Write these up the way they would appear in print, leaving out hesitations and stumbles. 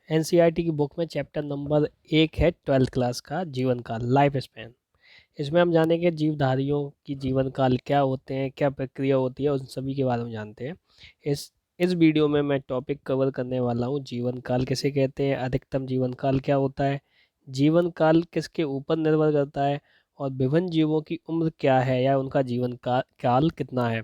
NCERT की book में chapter number 1 है 12th क्लास का जीवन काल, लाइफ स्पैन। इसमें हम जानेंगे जीवधारियों की जीवन काल क्या होते हैं, क्या प्रक्रिया होती है, उन सभी के बारे में जानते हैं। इस वीडियो में मैं टॉपिक कवर करने वाला हूँ, जीवन काल किसे कहते हैं, अधिकतम जीवन काल क्या होता है, जीवन काल किसके ऊपर निर्भर करता है, और विभिन्न जीवों की उम्र क्या है या उनका काल कितना है,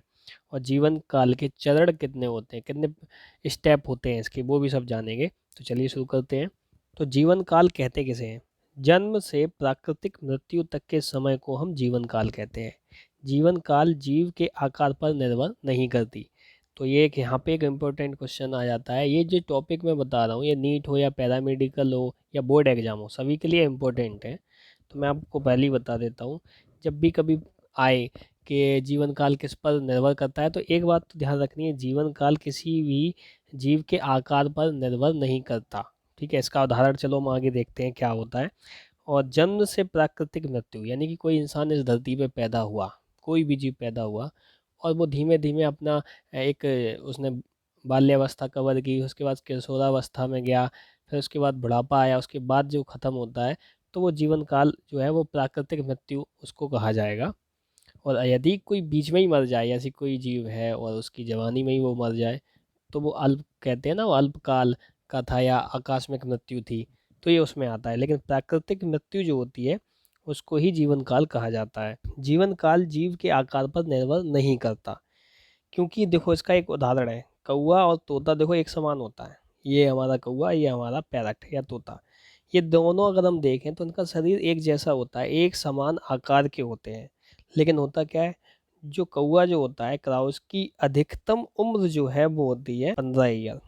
और जीवन काल के चरण कितने होते हैं, कितने स्टेप होते हैं इसके, वो भी सब जानेंगे। तो चलिए शुरू करते हैं। तो जीवन काल कहते किसे हैं? जन्म से प्राकृतिक मृत्यु तक के समय को हम जीवन काल कहते हैं। जीवन काल जीव के आकार पर निर्भर नहीं करती। तो ये एक यहाँ पे एक इम्पोर्टेंट क्वेश्चन आ जाता है। ये जो टॉपिक मैं बता रहा हूँ, ये नीट हो या पैरामेडिकल हो या बोर्ड एग्जाम हो, सभी के लिए इम्पोर्टेंट है। तो मैं आपको पहले ही बता देता हूँ, जब भी कभी आए कि जीवन काल किस पर निर्भर करता है, तो एक बात तो ध्यान रखनी है, जीवन काल किसी भी जीव के आकार पर निर्भर नहीं करता। ठीक है, इसका उदाहरण चलो हम आगे देखते हैं क्या होता है। और जन्म से प्राकृतिक मृत्यु, यानी कि कोई इंसान इस धरती पे पैदा हुआ, कोई भी जीव पैदा हुआ, और वो धीमे धीमे अपना एक उसने बाल्यावस्था कवर की, उसके बाद किशोरावस्था में गया, फिर उसके बाद बुढ़ापा आया, उसके बाद जो ख़त्म होता है, तो वो जीवन काल जो है वो प्राकृतिक मृत्यु उसको कहा जाएगा। और यदि कोई बीच में ही मर जाए, ऐसी कोई जीव है और उसकी जवानी में ही वो मर जाए, तो वो अल्प कहते हैं ना, वो अल्पकाल का था या आकस्मिक मृत्यु थी, तो ये उसमें आता है। लेकिन प्राकृतिक मृत्यु जो होती है उसको ही जीवन काल कहा जाता है। जीवन काल जीव के आकार पर निर्भर नहीं करता, क्योंकि देखो इसका एक उदाहरण है, कौवा और तोता देखो एक समान होता है। ये हमारा कौवा, ये हमारा पैरट या तोता, ये दोनों अगर हम देखें तो इनका शरीर एक जैसा होता है, एक समान आकार के होते हैं। लेकिन होता क्या है, जो कौवा जो होता है क्राउस की अधिकतम उम्र जो है वो होती है 15 ईयर।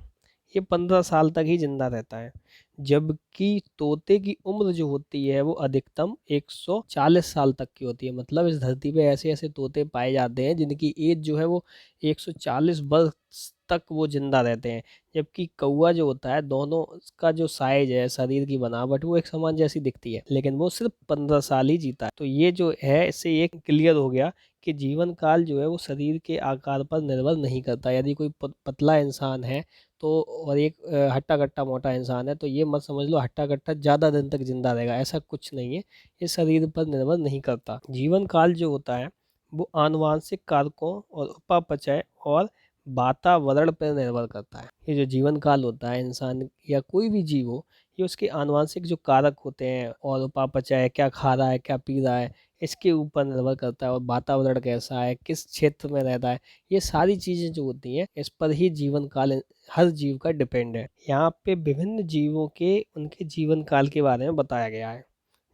ये 15 साल तक ही जिंदा रहता है। जबकि तोते की उम्र जो होती है वो अधिकतम 140 साल तक की होती है। मतलब इस धरती पे ऐसे ऐसे तोते पाए जाते हैं जिनकी एज जो है वो 140 वर्ष तक वो जिंदा रहते हैं। जबकि कौवा जो होता है, दोनों का जो साइज है, शरीर की बनावट, वो एक समान जैसी दिखती है, लेकिन वो सिर्फ 15 साल ही जीता है। तो ये जो है, इससे ये क्लियर हो गया कि जीवन काल जो है वो शरीर के आकार पर निर्भर नहीं करता। यदि कोई पतला इंसान है तो, और एक हट्टा कट्टा मोटा इंसान है, तो ये मत समझ लो हट्टा कट्टा ज़्यादा दिन तक जिंदा रहेगा, ऐसा कुछ नहीं है। ये शरीर पर निर्भर नहीं करता। जीवन काल जो होता है वो आनुवांशिक कारकों और उपापचय और वातावरण पर निर्भर करता है। ये जो जीवन काल होता है, इंसान या कोई भी जीव हो, ये उसके आनुवांशिक जो कारक होते हैं और उपापचय, क्या खा रहा है, क्या पी रहा है, इसके ऊपर निर्भर करता है। और वातावरण कैसा है, किस क्षेत्र में रहता है, ये सारी चीज़ें जो होती हैं इस पर ही जीवन काल हर जीव का डिपेंड है। यहाँ पे विभिन्न जीवों के उनके जीवन काल के बारे में बताया गया है।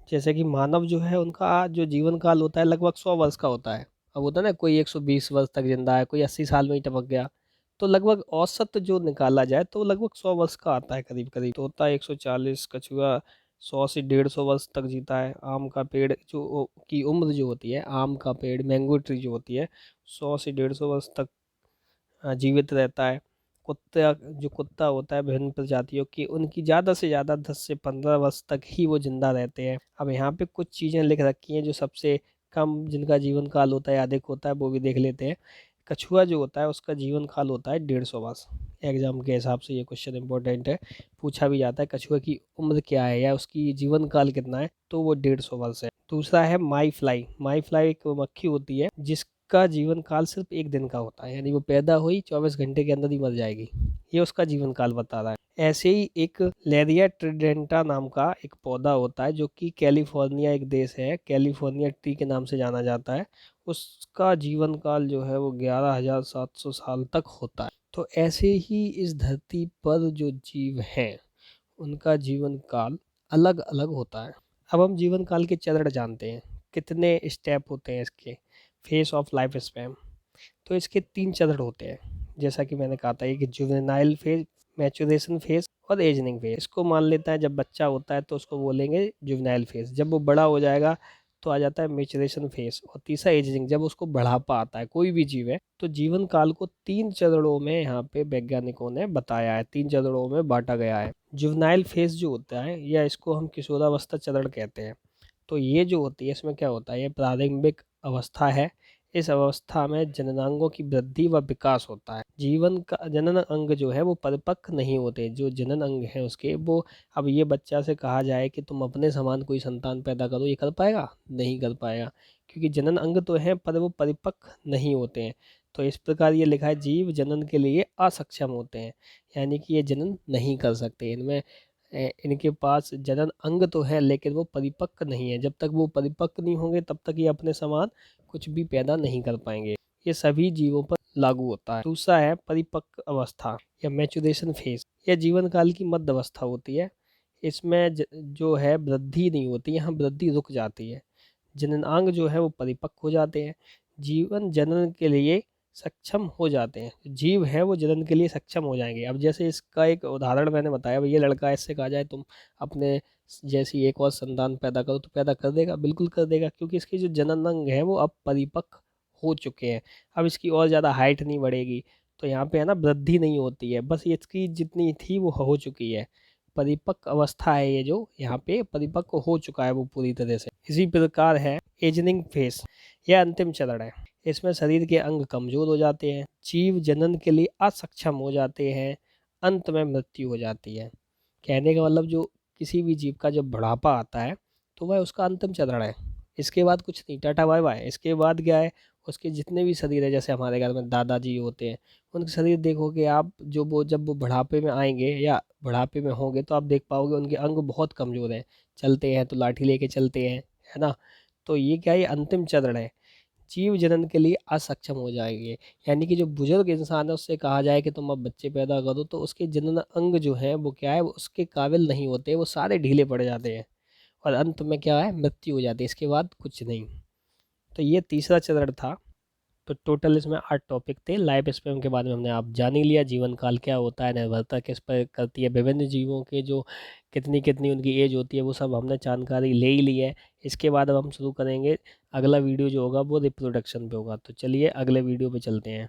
जैसे कि मानव जो है, उनका जो जीवन काल होता है लगभग 100 वर्ष का होता है। अब होता है ना, कोई 120 वर्ष तक जिंदा है, कोई 80 साल में ही टपक गया, तो लगभग औसत जो निकाला जाए तो लगभग 100 वर्ष का आता है करीब करीब। तोता 140, कछुआ 100 से 150 वर्ष तक जीता है। आम का पेड़ जो की उम्र जो होती है, आम का पेड़, मैंगो ट्री जो होती है, 100 से 150 वर्ष तक जीवित रहता है। कुत्ता होता है विभिन्न प्रजातियों की, उनकी ज़्यादा से ज़्यादा 10 से 15 वर्ष तक ही वो जिंदा रहते हैं। अब यहाँ पे कुछ चीज़ें लिख रखी हैं जो सबसे कम जिनका जीवन काल होता है, अधिक होता है, वो भी देख लेते हैं। कछुआ जो होता है उसका जीवन काल होता है 150 वर्ष। एग्जाम के हिसाब से ये क्वेश्चन इंपॉर्टेंट है, पूछा भी जाता है कछुआ की उम्र क्या है या उसकी जीवन काल कितना है, तो वो 150 वर्ष है। दूसरा है माई फ्लाई। माई फ्लाई एक मक्खी होती है जिसका जीवन काल सिर्फ एक दिन का होता है, यानी वो पैदा हुई 24 घंटे के अंदर ही मर जाएगी। ये उसका जीवन काल बता रहा है। ऐसे ही एक लेरिया ट्रिडेंटा नाम का एक पौधा होता है जो कि कैलिफोर्निया एक देश है, कैलिफोर्निया ट्री के नाम से जाना जाता है। उसका जीवन काल जो है वो 11,700 साल तक होता है। तो ऐसे ही इस धरती पर जो जीव हैं उनका जीवन काल अलग अलग होता है। अब हम जीवन काल के चरण जानते हैं, कितने स्टेप होते हैं इसके, फेस ऑफ लाइफ स्पैन। तो इसके 3 चरण होते हैं, जैसा कि मैंने कहा था, एक जुवेनाइल फेज, मैचुरेशन फेज और एजनिंग फेज। इसको मान लेता है जब बच्चा होता है तो उसको बोलेंगे जुवेनाइल फेज, जब वो बड़ा हो जाएगा तो आ जाता है मैचुरेशन फेज, और तीसरा एजिंग, जब उसको बढ़ापा आता है, कोई भी जीव है। तो जीवन काल को 3 चरणों में यहाँ पे वैज्ञानिकों ने बताया है, 3 चरणों में बांटा गया है। जुवेनाइल फेज जो होता है, या इसको हम किशोरावस्था चरण कहते हैं, तो ये जो होती है इसमें क्या होता है, ये प्रारंभिक अवस्था है। इस अवस्था में जननांगों की वृद्धि व विकास होता है। जीवन का जनन अंग जो है वो परिपक्व नहीं होते, जो जनन अंग है उसके वो, अब ये बच्चा से कहा जाए कि तुम अपने समान कोई संतान पैदा करो, ये कर पाएगा? नहीं कर पाएगा, क्योंकि जनन अंग तो हैं पर वो परिपक्व नहीं होते हैं। तो इस प्रकार ये लिखा है, जीव जनन के लिए असक्षम होते हैं, यानी कि ये जनन नहीं कर सकते। इनमें इनके पास जनन अंग तो है लेकिन वो परिपक्व नहीं है। जब तक वो परिपक्व नहीं होंगे तब तक ये अपने समान कुछ भी पैदा नहीं कर पाएंगे। ये सभी जीवों पर लागू होता है। दूसरा है परिपक्व अवस्था या मैचुरेशन फेज। यह जीवन काल की मध्य अवस्था होती है। इसमें जो है वृद्धि नहीं होती, यहाँ वृद्धि रुक जाती है। जननांग जो है वो परिपक्व हो जाते हैं, जीवन जनन के लिए सक्षम हो जाते हैं। जीव है वो जनन के लिए सक्षम हो जाएंगे। अब जैसे इसका एक उदाहरण मैंने बताया, भैया लड़का है, इससे कहा जाए तुम अपने जैसी एक और संतान पैदा करो, तो पैदा कर देगा? बिल्कुल कर देगा, क्योंकि इसके जो जनन अंग है वो अब परिपक्व हो चुके हैं। अब इसकी और ज़्यादा हाइट नहीं बढ़ेगी, तो यहाँ पे है ना वृद्धि नहीं होती है, बस इसकी जितनी थी वो हो चुकी है। परिपक्व अवस्था है ये, जो यहाँ पे परिपक्व हो चुका है वो पूरी तरह से। इसी प्रकार है एजनिंग फेस, यह अंतिम चरण है। इसमें शरीर के अंग कमजोर हो जाते हैं, जीव जनन के लिए असक्षम हो जाते हैं, अंत में मृत्यु हो जाती है। कहने का मतलब, जो किसी भी जीव का जब बुढ़ापा आता है तो वह उसका अंतिम चरण है। इसके बाद कुछ नहीं, टाटा बाय बाय। इसके बाद क्या है, उसके जितने भी शरीर है, जैसे हमारे घर में दादाजी होते हैं, उनके शरीर देखोगे आप, जो वो जब वो बुढ़ापे में आएंगे या बुढ़ापे में होंगे तो आप देख पाओगे उनके अंग बहुत कमज़ोर हैं। चलते हैं तो लाठी लेके चलते हैं, है ना। तो ये क्या है, ये अंतिम चरण है। जीव जनन के लिए असक्षम हो जाएंगे, यानी कि जो बुजुर्ग इंसान है उससे कहा जाए कि तुम अब बच्चे पैदा करो, तो उसके जनन अंग जो है वो क्या है, वो उसके काबिल नहीं होते, वो सारे ढीले पड़ जाते हैं और अंत में क्या है, मृत्यु हो जाती है। इसके बाद कुछ नहीं। तो ये तीसरा चरण था। तो टोटल इसमें 8 टॉपिक थे। लाइफ स्पैन के बारे में हमने आप जान ही लिया, जीवन काल क्या होता है, निर्भरता किस पर करती है, विभिन्न जीवों के जो कितनी कितनी उनकी एज होती है वो सब हमने जानकारी ले ही ली है। इसके बाद अब हम शुरू करेंगे, अगला वीडियो जो होगा वो रिप्रोडक्शन पे होगा। तो चलिए अगले वीडियो पे चलते हैं।